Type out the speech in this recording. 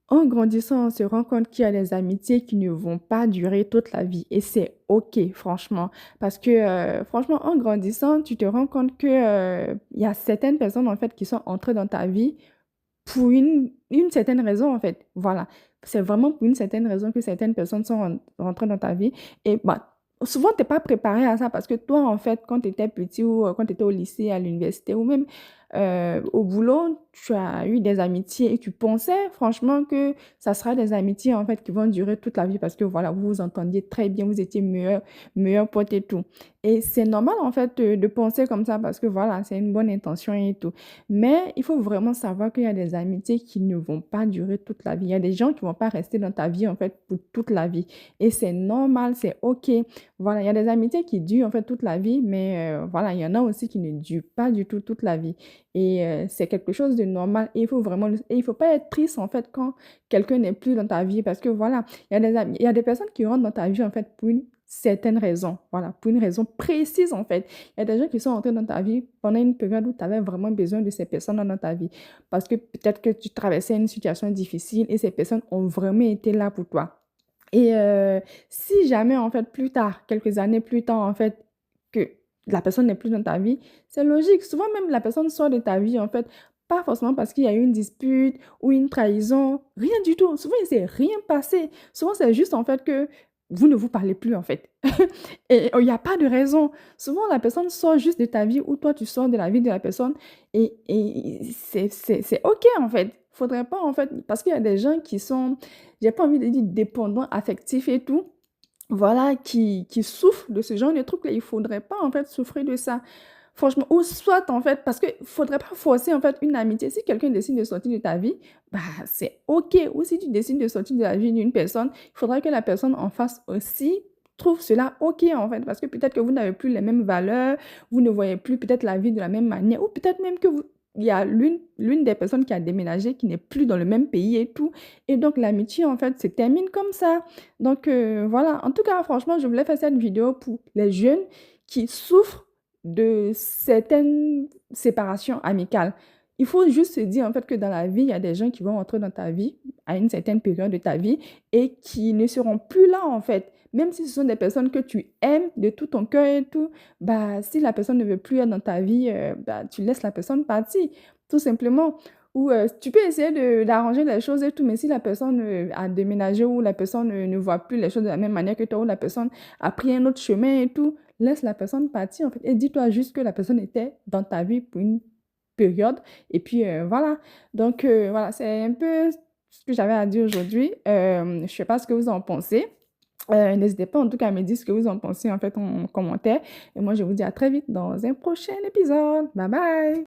En grandissant, on se rend compte qu'il y a des amitiés qui ne vont pas durer toute la vie. Et c'est OK, franchement. Parce que, franchement, en grandissant, tu te rends compte que, il y a certaines personnes, en fait, qui sont entrées dans ta vie pour une certaine raison, en fait. Voilà. C'est vraiment pour une certaine raison que certaines personnes sont rentrées dans ta vie. Et bah, souvent, tu n'es pas préparé à ça parce que toi, en fait, quand tu étais petit ou quand tu étais au lycée, à l'université ou même au boulot, tu as eu des amitiés et tu pensais franchement que ça sera des amitiés, en fait, qui vont durer toute la vie parce que, voilà, vous vous entendiez très bien, vous étiez meilleurs potes et tout. Et c'est normal, en fait, de penser comme ça parce que, voilà, c'est une bonne intention et tout. Mais il faut vraiment savoir qu'il y a des amitiés qui ne vont pas durer toute la vie. Il y a des gens qui ne vont pas rester dans ta vie, en fait, pour toute la vie. Et c'est normal, c'est OK. Voilà, il y a des amitiés qui durent, en fait, toute la vie, mais voilà, il y en a aussi qui ne durent pas du tout toute la vie. Et c'est quelque chose de normal. Et il faut vraiment, et il faut pas être triste, en fait, quand quelqu'un n'est plus dans ta vie parce que, voilà, il y a des personnes qui rentrent dans ta vie, en fait, pour une certaine raison. Voilà, pour une raison précise, en fait. Il y a des gens qui sont entrés dans ta vie pendant une période où tu avais vraiment besoin de ces personnes dans ta vie. Parce que peut-être que tu traversais une situation difficile et ces personnes ont vraiment été là pour toi. Et si jamais, en fait, plus tard, quelques années plus tard, en fait, que la personne n'est plus dans ta vie, c'est logique. Souvent, même la personne sort de ta vie, en fait, pas forcément parce qu'il y a eu une dispute ou une trahison, rien du tout. Souvent, il ne s'est rien passé. Souvent, c'est juste, en fait, que vous ne vous parlez plus, en fait. Et il n'y a pas de raison. Souvent, la personne sort juste de ta vie ou toi, tu sors de la vie de la personne et c'est OK, en fait. Faudrait pas, en fait, parce qu'il y a des gens qui sont, j'ai pas envie de dire dépendants affectifs et tout, voilà, qui souffrent de ce genre de trucs-là. Il faudrait pas, en fait, souffrir de ça. Franchement, ou soit, en fait, parce qu'il faudrait pas forcer, en fait, une amitié. Si quelqu'un décide de sortir de ta vie, bah, c'est OK. Ou si tu décides de sortir de la vie d'une personne, il faudrait que la personne en face aussi trouve cela OK, en fait, parce que peut-être que vous n'avez plus les mêmes valeurs, vous ne voyez plus peut-être la vie de la même manière, ou peut-être même que il y a l'une des personnes qui a déménagé, qui n'est plus dans le même pays et tout. Et donc, l'amitié, en fait, se termine comme ça. Donc, voilà. En tout cas, franchement, je voulais faire cette vidéo pour les jeunes qui souffrent de certaines séparations amicales. Il faut juste se dire, en fait, que dans la vie, il y a des gens qui vont entrer dans ta vie à une certaine période de ta vie et qui ne seront plus là, en fait. Même si ce sont des personnes que tu aimes de tout ton cœur et tout, bah, si la personne ne veut plus être dans ta vie, bah, tu laisses la personne partir, tout simplement. Ou tu peux essayer d'arranger les choses et tout, mais si la personne a déménagé ou la personne ne voit plus les choses de la même manière que toi, ou la personne a pris un autre chemin et tout, laisse la personne partir en fait. Et dis-toi juste que la personne était dans ta vie pour une période. Et puis voilà. Donc voilà, c'est un peu ce que j'avais à dire aujourd'hui. Je ne sais pas ce que vous en pensez. N'hésitez pas en tout cas à me dire ce que vous en pensez en fait en commentaire. Et moi, je vous dis à très vite dans un prochain épisode. Bye bye!